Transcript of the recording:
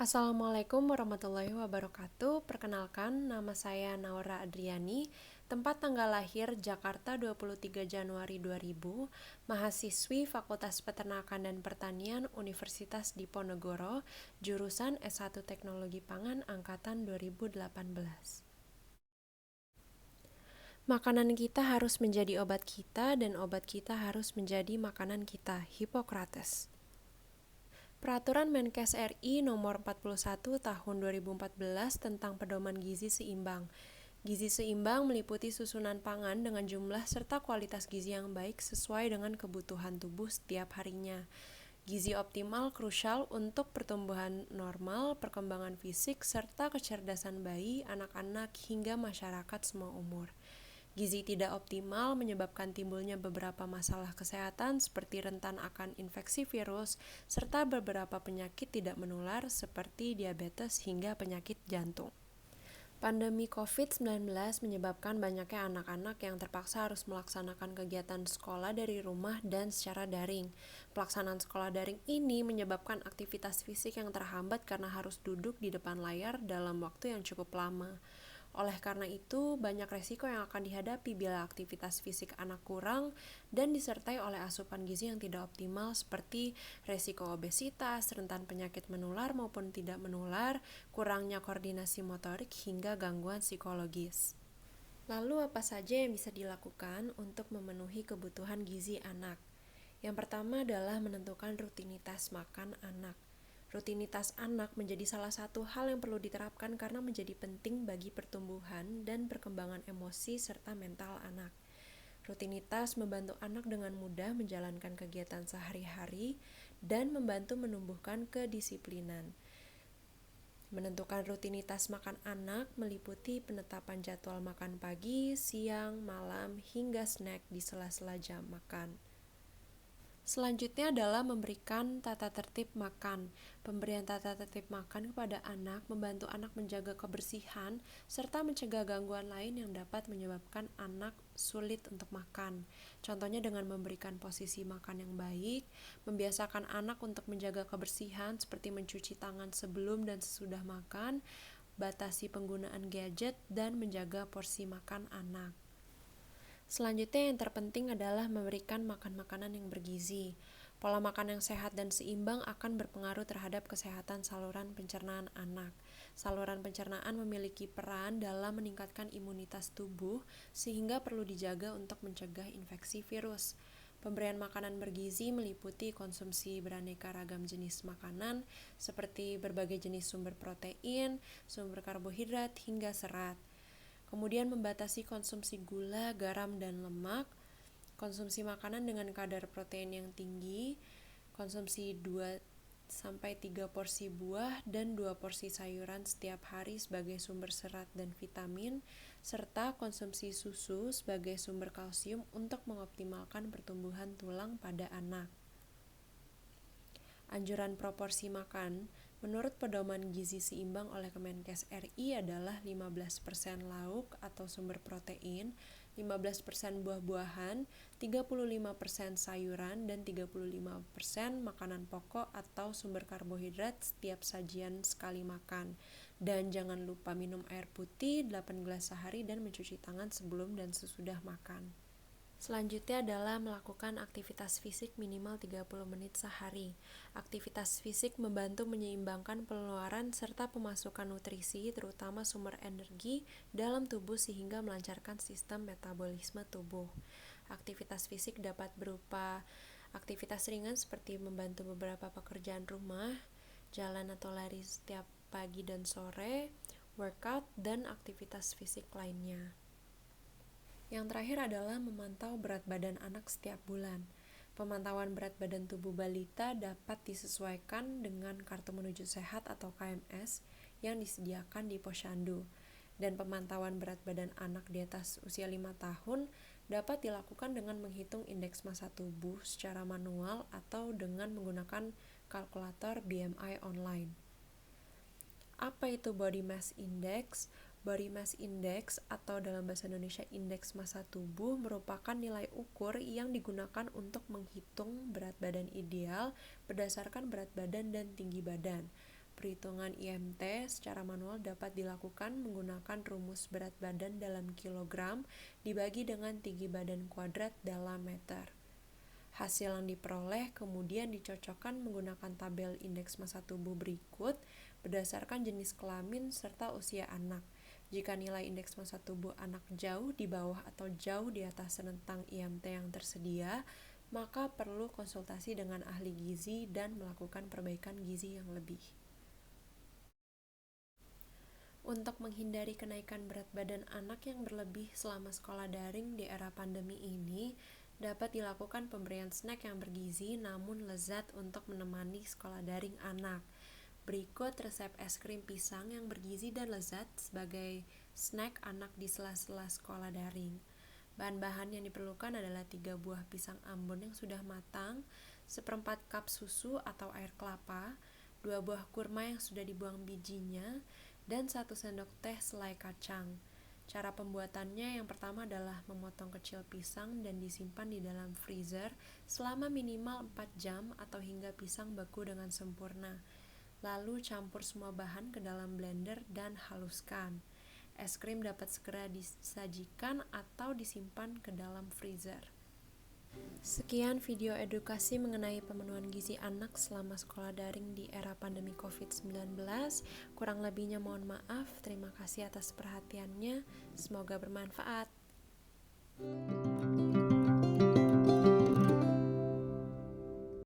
Assalamualaikum warahmatullahi wabarakatuh. Perkenalkan, nama saya Naura Adriani, tempat tanggal lahir Jakarta 23 Januari 2000, mahasiswi Fakultas Peternakan dan Pertanian Universitas Diponegoro, jurusan S1 Teknologi Pangan angkatan 2018. Makanan kita harus menjadi obat kita dan obat kita harus menjadi makanan kita. Hippocrates. Peraturan Menkes RI Nomor 41 Tahun 2014 tentang pedoman gizi seimbang. Gizi seimbang meliputi susunan pangan dengan jumlah serta kualitas gizi yang baik sesuai dengan kebutuhan tubuh setiap harinya. Gizi optimal krusial untuk pertumbuhan normal, perkembangan fisik, serta kecerdasan bayi, anak-anak, hingga masyarakat semua umur. Gizi tidak optimal menyebabkan timbulnya beberapa masalah kesehatan seperti rentan akan infeksi virus, serta beberapa penyakit tidak menular seperti diabetes hingga penyakit jantung. Pandemi COVID-19 menyebabkan banyaknya anak-anak yang terpaksa harus melaksanakan kegiatan sekolah dari rumah dan secara daring. Pelaksanaan sekolah daring ini menyebabkan aktivitas fisik yang terhambat karena harus duduk di depan layar dalam waktu yang cukup lama. Oleh karena itu, banyak resiko yang akan dihadapi bila aktivitas fisik anak kurang dan disertai oleh asupan gizi yang tidak optimal seperti resiko obesitas, rentan penyakit menular maupun tidak menular, kurangnya koordinasi motorik hingga gangguan psikologis. Lalu apa saja yang bisa dilakukan untuk memenuhi kebutuhan gizi anak? Yang pertama adalah menentukan rutinitas makan anak. Rutinitas anak menjadi salah satu hal yang perlu diterapkan karena menjadi penting bagi pertumbuhan dan perkembangan emosi serta mental anak. Rutinitas membantu anak dengan mudah menjalankan kegiatan sehari-hari dan membantu menumbuhkan kedisiplinan. Menentukan rutinitas makan anak meliputi penetapan jadwal makan pagi, siang, malam, hingga snack di sela-sela jam makan. Selanjutnya adalah memberikan tata tertib makan. Pemberian tata tertib makan kepada anak membantu anak menjaga kebersihan serta mencegah gangguan lain yang dapat menyebabkan anak sulit untuk makan. Contohnya dengan memberikan posisi makan yang baik, membiasakan anak untuk menjaga kebersihan seperti mencuci tangan sebelum dan sesudah makan, batasi penggunaan gadget, dan menjaga porsi makan anak. Selanjutnya yang terpenting adalah memberikan makan makanan yang bergizi. Pola makan yang sehat dan seimbang akan berpengaruh terhadap kesehatan saluran pencernaan anak. Saluran pencernaan memiliki peran dalam meningkatkan imunitas tubuh sehingga perlu dijaga untuk mencegah infeksi virus. Pemberian makanan bergizi meliputi konsumsi beraneka ragam jenis makanan seperti berbagai jenis sumber protein, sumber karbohidrat, hingga serat. Kemudian membatasi konsumsi gula, garam, dan lemak, konsumsi makanan dengan kadar protein yang tinggi, konsumsi 2-3 porsi buah dan 2 porsi sayuran setiap hari sebagai sumber serat dan vitamin, serta konsumsi susu sebagai sumber kalsium untuk mengoptimalkan pertumbuhan tulang pada anak. Anjuran proporsi makan menurut pedoman gizi seimbang oleh Kemenkes RI adalah 15% lauk atau sumber protein, 15% buah-buahan, 35% sayuran, dan 35% makanan pokok atau sumber karbohidrat setiap sajian sekali makan. Dan jangan lupa minum air putih 8 gelas sehari dan mencuci tangan sebelum dan sesudah makan. Selanjutnya adalah melakukan aktivitas fisik minimal 30 menit sehari. Aktivitas fisik membantu menyeimbangkan pengeluaran serta pemasukan nutrisi, terutama sumber energi, dalam tubuh sehingga melancarkan sistem metabolisme tubuh. Aktivitas fisik dapat berupa aktivitas ringan seperti membantu beberapa pekerjaan rumah, jalan atau lari setiap pagi dan sore, workout, dan aktivitas fisik lainnya. Yang terakhir adalah memantau berat badan anak setiap bulan. Pemantauan berat badan tubuh balita dapat disesuaikan dengan Kartu Menuju Sehat atau KMS yang disediakan di Posyandu. Dan pemantauan berat badan anak di atas usia 5 tahun dapat dilakukan dengan menghitung indeks massa tubuh secara manual atau dengan menggunakan kalkulator BMI online. Apa itu Body Mass Index? Body Mass Index atau dalam bahasa Indonesia indeks massa tubuh merupakan nilai ukur yang digunakan untuk menghitung berat badan ideal berdasarkan berat badan dan tinggi badan. Perhitungan IMT secara manual dapat dilakukan menggunakan rumus berat badan dalam kilogram dibagi dengan tinggi badan kuadrat dalam meter. Hasil yang diperoleh kemudian dicocokkan menggunakan tabel indeks massa tubuh berikut berdasarkan jenis kelamin serta usia anak. Jika nilai indeks massa tubuh anak jauh di bawah atau jauh di atas rentang IMT yang tersedia, maka perlu konsultasi dengan ahli gizi dan melakukan perbaikan gizi yang lebih. Untuk menghindari kenaikan berat badan anak yang berlebih selama sekolah daring di era pandemi ini, dapat dilakukan pemberian snack yang bergizi namun lezat untuk menemani sekolah daring anak. Berikut resep es krim pisang yang bergizi dan lezat sebagai snack anak di sela-sela sekolah daring. Bahan-bahan yang diperlukan adalah 3 buah pisang ambon yang sudah matang, 1/4 cup susu atau air kelapa, 2 buah kurma yang sudah dibuang bijinya, dan 1 sendok teh selai kacang. Cara pembuatannya yang pertama adalah memotong kecil pisang dan disimpan di dalam freezer selama minimal 4 jam atau hingga pisang beku dengan sempurna. Lalu campur semua bahan ke dalam blender dan haluskan. Es krim dapat segera disajikan atau disimpan ke dalam freezer. Sekian video edukasi mengenai pemenuhan gizi anak selama sekolah daring di era pandemi COVID-19. Kurang lebihnya mohon maaf. Terima kasih atas perhatiannya. Semoga bermanfaat.